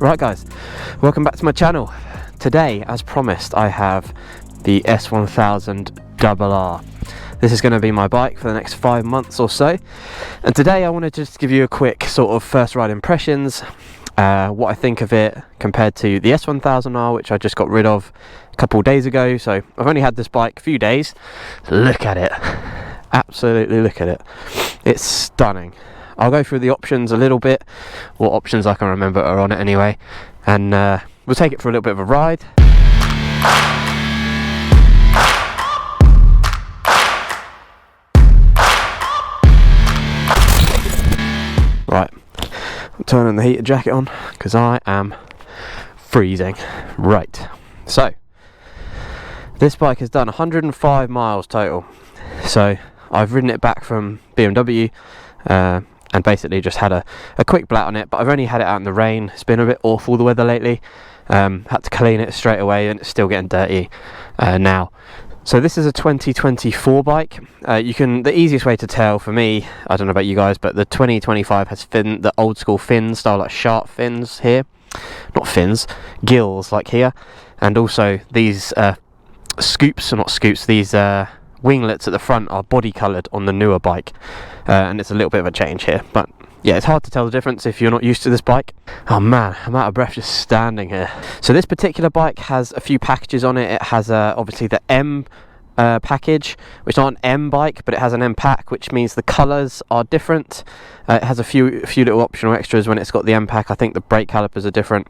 Right guys, welcome back to my channel. Today, as promised, I have the S1000RR. This is going to be my bike for the next 5 months or so, and today I wanted to just give you a quick sort of first ride impressions, what I think of it compared to the S1000R, which I just got rid of a couple of days ago. So I've only had this bike a few days. Look at it, absolutely look at it, it's stunning. I'll go through the options a little bit, what options I can remember are on it anyway, and we'll take it for a little bit of a ride. Right, I'm turning the heater jacket on because I am freezing. Right, so this bike has done 105 miles total. So I've ridden it back from BMW, and basically just had a quick blat on it, but I've only had it out in the rain. It's been a bit awful, the weather lately. Had to clean it straight away, and it's still getting dirty now. So this is a 2024 bike. The easiest way to tell for me, I don't know about you guys, but the 2025 has the old school fins style, like sharp fins here, not fins, gills like here, and also these scoops, or not scoops, these winglets at the front are body coloured on the newer bike, and it's a little bit of a change here, but yeah, it's hard to tell the difference if you're not used to this bike. Oh man, I'm out of breath just standing here. So this particular bike has a few packages on it. It has obviously the M package, which is not an M bike, but it has an M pack, which means the colours are different. It has a few little optional extras when it's got the M pack. I think the brake calipers are different.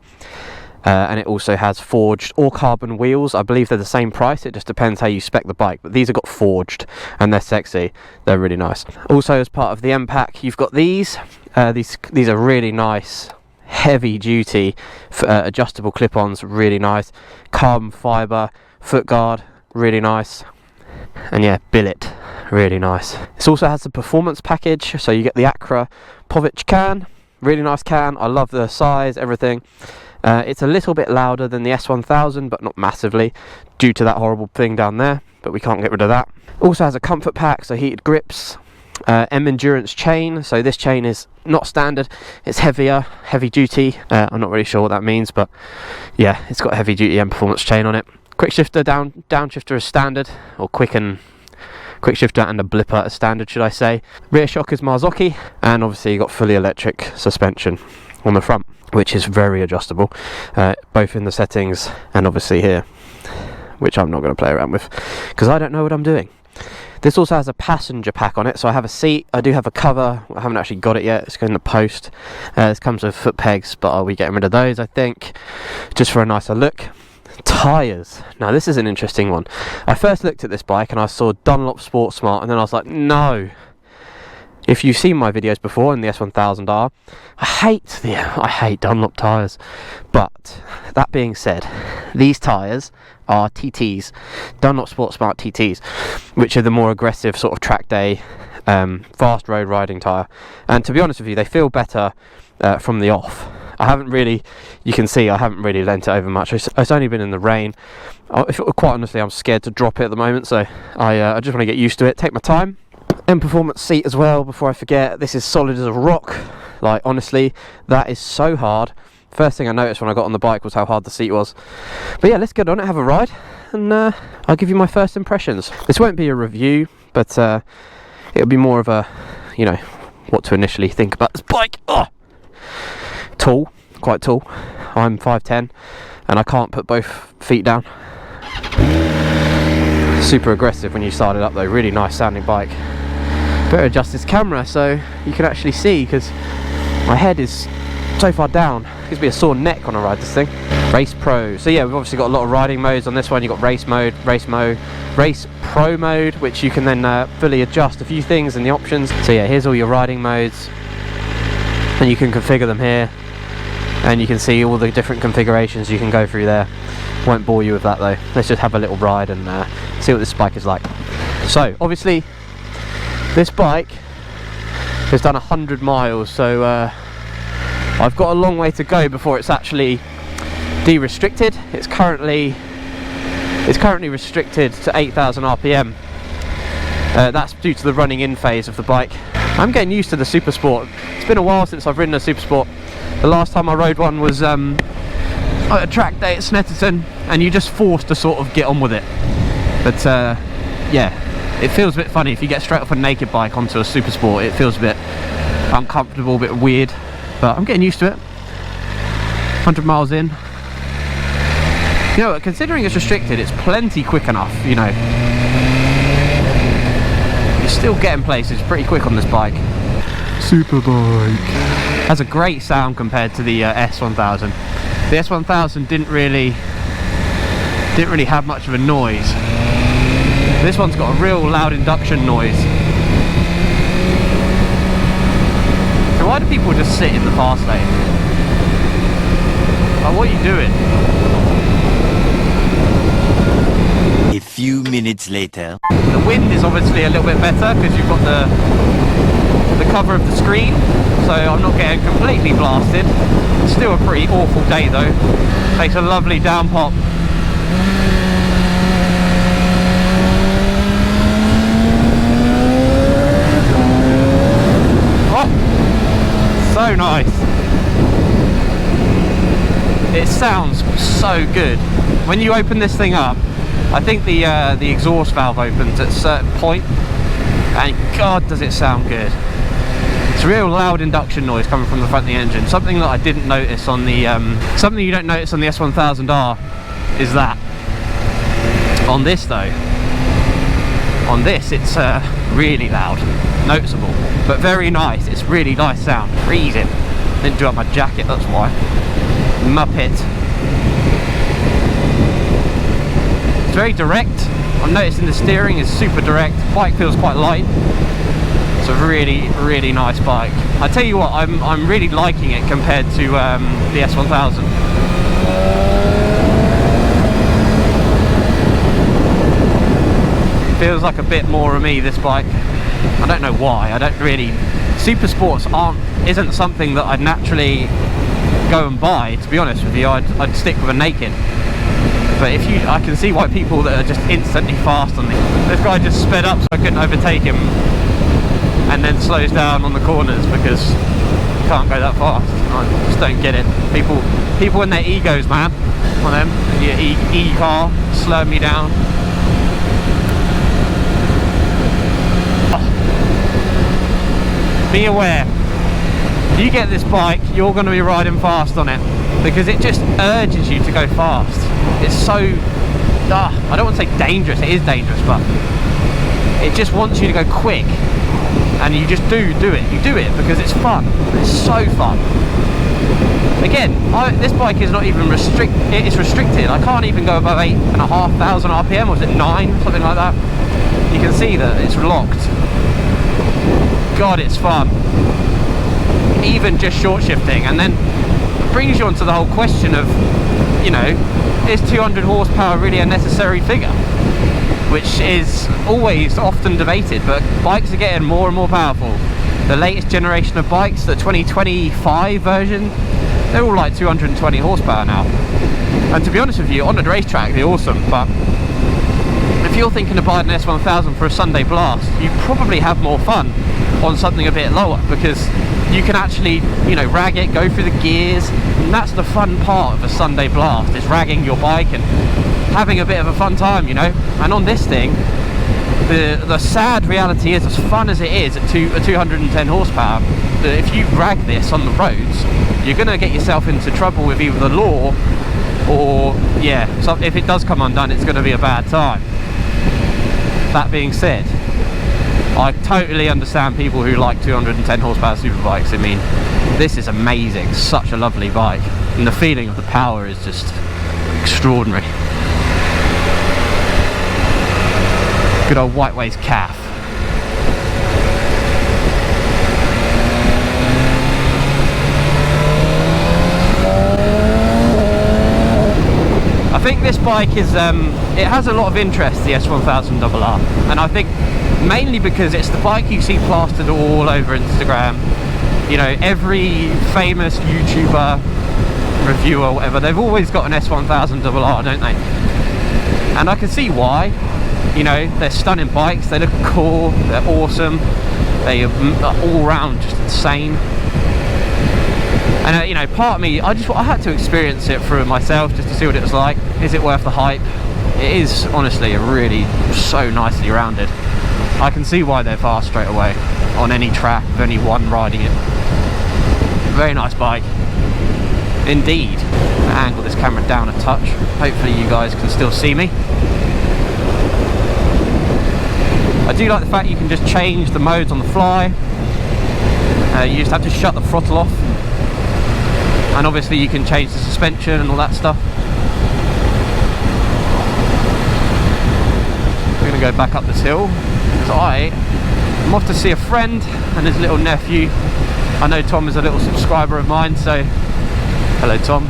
And it also has forged or carbon wheels. I believe they're the same price, it just depends how you spec the bike, but these have got forged and they're sexy, they're really nice. Also, as part of the M pack, you've got these are really nice, heavy duty adjustable clip-ons, really nice, carbon fibre foot guard, really nice, and yeah, billet, really nice. This also has the performance package, so you get the Acra Povich can, really nice can, I love the size, everything. It's a little bit louder than the S1000, but not massively, due to that horrible thing down there, but we can't get rid of that. Also has a comfort pack, so heated grips, M endurance chain, so this chain is not standard, it's heavier, heavy duty. I'm not really sure what that means, but yeah, it's got a heavy duty M performance chain on it. Quick shifter, downshifter is standard, or quick shifter and a blipper is standard, should I say. Rear shock is Marzocchi, and obviously you got fully electric suspension on the front, which is very adjustable, both in the settings and obviously here, which I'm not going to play around with because I don't know what I'm doing. This also has a passenger pack on it, so I have a seat, I do have a cover, I haven't actually got it yet, it's going to post. This comes with foot pegs, but I'll be getting rid of those, I think, just for a nicer look. Tyres, now this is an interesting one. I first looked at this bike and I saw Dunlop Sport Smart, and then I was like, no. If you've seen my videos before in the S1000R, I hate Dunlop tyres. But that being said, these tyres are TTs, Dunlop Sport Smart TTs, which are the more aggressive sort of track day, fast road riding tyre. And to be honest with you, they feel better from the off. You can see I haven't really lent it over much. It's only been in the rain. Quite honestly, I'm scared to drop it at the moment, so I just want to get used to it, take my time. And performance seat as well, before I forget, this is solid as a rock. Like, honestly, that is so hard. First thing I noticed when I got on the bike was how hard the seat was. But yeah, let's get on it, have a ride, and I'll give you my first impressions. This won't be a review, but it'll be more of a, what to initially think about this bike. Oh! Tall, quite tall. I'm 5'10", and I can't put both feet down. Super aggressive when you start it up though, really nice sounding bike. Better adjust this camera so you can actually see, because my head is so far down. It gives me a sore neck when I ride this thing. Race Pro. So yeah, we've obviously got a lot of riding modes on this one. You've got race mode, race pro mode, which you can then fully adjust a few things in the options. So yeah, here's all your riding modes, and you can configure them here, and you can see all the different configurations you can go through there. Won't bore you with that though. Let's just have a little ride and see what this bike is like. So obviously this bike has done 100 miles, so I've got a long way to go before it's actually de-restricted. It's currently restricted to 8,000 RPM. That's due to the running in phase of the bike. I'm getting used to the Super Sport. It's been a while since I've ridden a Super Sport, The last time I rode one was at a track day at Snetterton, and you're just forced to sort of get on with it. But yeah, it feels a bit funny if you get straight off a naked bike onto a super sport. It feels a bit uncomfortable, a bit weird, but I'm getting used to it. 100 miles in. You know, considering it's restricted, it's plenty quick enough, you know. You're still getting places pretty quick on this bike. Super bike. Has a great sound compared to the S1000. The S1000 didn't really have much of a noise. This one's got a real loud induction noise. So why do people just sit in the fast lane? Like, what are you doing? A few minutes later. The wind is obviously a little bit better because you've got the cover of the screen, so I'm not getting completely blasted. Still a pretty awful day though. Takes a lovely down pop. Oh, so nice. It sounds so good. When you open this thing up, I think the exhaust valve opens at a certain point, and God does it sound good. It's a real loud induction noise coming from the front of the engine. Something that I didn't notice on the something you don't notice on the S1000R is that. On this though, on this it's really loud, noticeable, but very nice. It's really nice sound. Freezing. Didn't do up my jacket, that's why. Muppet. It's very direct. I'm noticing the steering is super direct. Bike feels quite light. It's a really, really nice bike. I tell you what, I'm really liking it compared to the S1000. Feels like a bit more of me, this bike. I don't know why. I don't really. Super sports isn't something that I'd naturally go and buy. To be honest with you, I'd stick with a naked. But I can see why people that are just instantly fast on this guy just sped up so I couldn't overtake him, and then slows down on the corners because you can't go that fast. I just don't get it. People and their egos, man. On them, your e-car slowing me down. Oh. Be aware. If you get this bike, you're going to be riding fast on it because it just urges you to go fast. It's so, I don't want to say dangerous, it is dangerous, but it just wants you to go quick, and you just do it. You do it because it's fun. It's so fun. Again, this bike is not even it's restricted. I can't even go above 8,500 RPM, or is it 9, something like that. You can see that it's locked. God, it's fun. Even just short shifting, and then it brings you onto the whole question of, you know, is 200 horsepower really a necessary figure? Which is always often debated, but bikes are getting more and more powerful. The latest generation of bikes, the 2025 version, they're all like 220 horsepower now. And to be honest with you, on a racetrack they're awesome, but if you're thinking of buying an S1000 for a Sunday blast, you probably have more fun on something a bit lower, because you can actually, you know, rag it, go through the gears, and that's the fun part of a Sunday blast, is ragging your bike and having a bit of a fun time, you know. And on this thing, the sad reality is, as fun as it is at 210 horsepower, that if you rag this on the roads, you're going to get yourself into trouble with either the law or, yeah, so if it does come undone, it's going to be a bad time. That being said, I totally understand people who like 210 horsepower superbikes. I mean, this is amazing, such a lovely bike, and the feeling of the power is just extraordinary. Good old Whiteways calf. I think this bike is, it has a lot of interest, the S1000RR, and I think mainly because it's the bike you see plastered all over Instagram. You know, every famous YouTuber, reviewer, whatever, they've always got an S1000RR, don't they? And I can see why. You know, they're stunning bikes, they look cool, they're awesome, they are all round just insane. And you know, part of me, I had to experience it for myself just to see what it was like. Is it worth the hype? It is honestly so nicely rounded. I can see why they're fast straight away on any track with anyone riding it. Very nice bike indeed. I'll angle this camera down a touch. Hopefully you guys can still see me. I do like the fact you can just change the modes on the fly. You just have to shut the throttle off, and obviously you can change the suspension and all that stuff. We're going to go back up this hill because I'm off to see a friend and his little nephew. I know Tom is a little subscriber of mine, so hello Tom.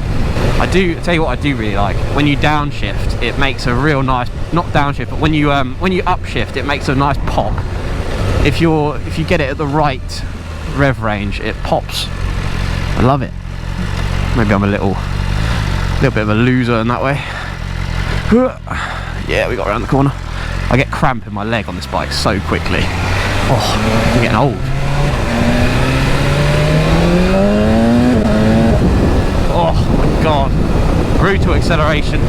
I tell you what I do really like, when you downshift it makes a real nice, not downshift, but when you upshift it makes a nice pop. If you get it at the right rev range, it pops. I love it. Maybe I'm a little bit of a loser in that way. Yeah, we got around the corner. I get cramp in my leg on this bike so quickly. Oh, I'm getting old. Oh my god. Brutal acceleration.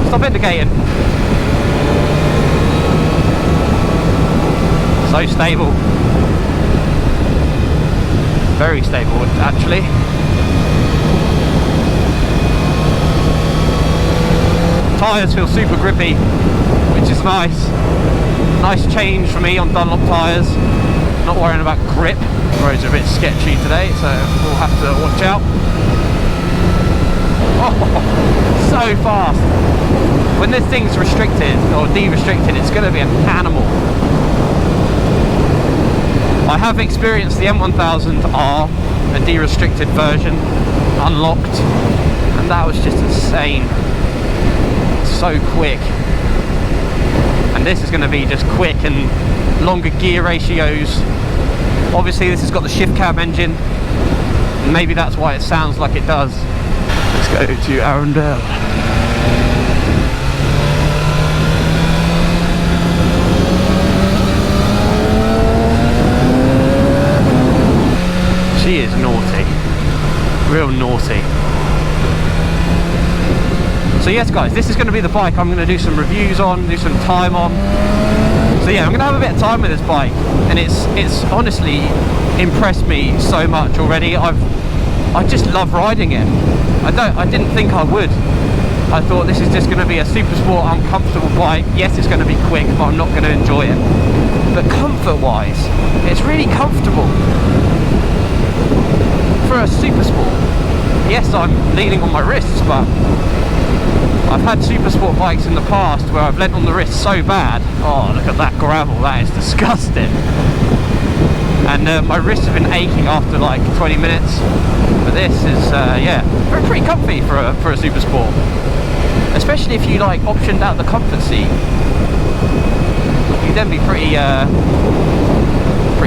Stop indicating. So stable. Very stable actually. Tyres feel super grippy, which is nice. Nice change for me on Dunlop tyres. Not worrying about grip. The roads are a bit sketchy today, so we'll have to watch out. Oh, so fast. When this thing's restricted or de-restricted, it's going to be an animal. I have experienced the M1000R, a de-restricted version, unlocked, and that was just insane. So quick. And this is going to be just quick and longer gear ratios. Obviously this has got the shift cam engine, and maybe that's why it sounds like it does. Let's go to Arundel. She is naughty, real naughty. So yes guys, this is going to be the bike I'm going to do some reviews on, do some time on. So yeah, I'm going to have a bit of time with this bike, and it's honestly impressed me so much already. I just love riding it. I didn't think I would. I thought this is just going to be a super sport, uncomfortable bike. Yes, it's going to be quick, but I'm not going to enjoy it. But comfort wise, it's really comfortable for a super sport. Yes, I'm leaning on my wrists, but I've had super sport bikes in the past where I've leant on the wrist so bad. Oh, look at that gravel, that is disgusting. And my wrists have been aching after like 20 minutes. But this is, yeah, pretty comfy for a super sport. Especially if you like optioned out the comfort seat. You'd then be pretty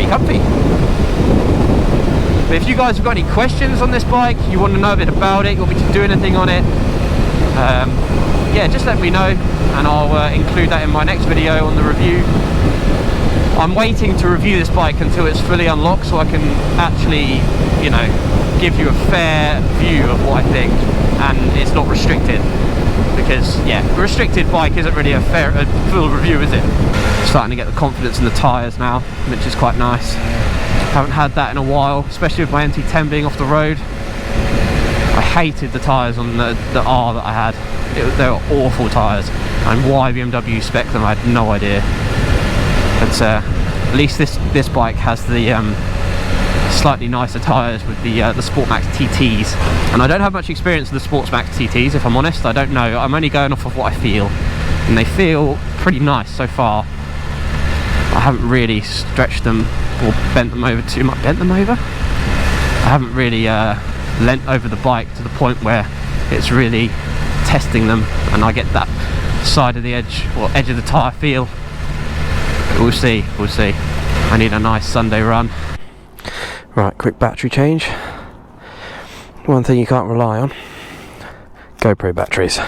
comfy. But if you guys have got any questions on this bike, you want to know a bit about it, you want me to do anything on it, yeah, just let me know and I'll include that in my next video on the review. I'm waiting to review this bike until it's fully unlocked so I can actually, you know, give you a fair view of what I think and it's not restricted. Because, yeah, a restricted bike isn't really a full review, is it? Starting to get the confidence in the tyres now, which is quite nice. Haven't had that in a while, especially with my NT10 being off the road. I hated the tyres on the R that I had. They were awful tyres, and why BMW spec them I had no idea. But at least this bike has the slightly nicer tyres with the Sportmax TTs. And I don't have much experience with the Sportmax TTs, if I'm honest. I don't know, I'm only going off of what I feel, and they feel pretty nice so far. I haven't really stretched them or bent them over too much. Bent them over? I haven't really leant over the bike to the point where it's really testing them and I get that side of the edge or edge of the tyre feel. But we'll see. I need a nice Sunday run. Right, quick battery change. One thing you can't rely on: GoPro batteries.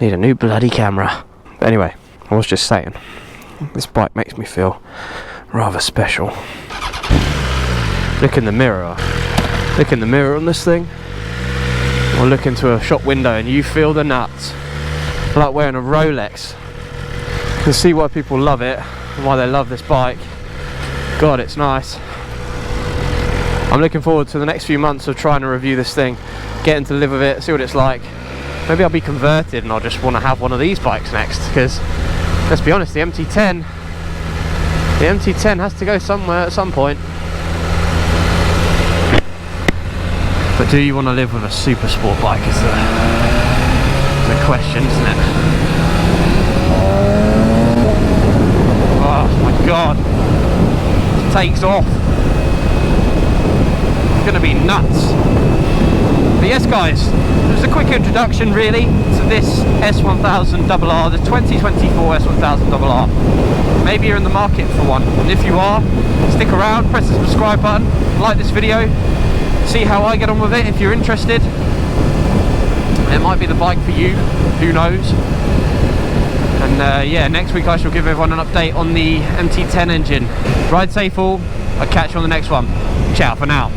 Need a new bloody camera. But anyway, I was just saying, this bike makes me feel rather special. Look in the mirror. Look in the mirror on this thing, or look into a shop window and you feel the nuts. Like wearing a Rolex. You can see why people love it and why they love this bike. God, it's nice. I'm looking forward to the next few months of trying to review this thing, getting to live with it, see what it's like. Maybe I'll be converted and I'll just want to have one of these bikes next, because let's be honest, the MT10 has to go somewhere at some point. But do you want to live with a super sport bike is the question, isn't it? Oh my god, it takes off. It's gonna be nuts. But yes guys, it was a quick introduction really to this S1000RR, the 2024 S1000RR. Maybe you're in the market for one, and if you are, stick around, press the subscribe button, like this video, see how I get on with it if you're interested. It might be the bike for you, who knows. And yeah, next week I shall give everyone an update on the MT10 engine. Ride safe all, I'll catch you on the next one. Ciao for now.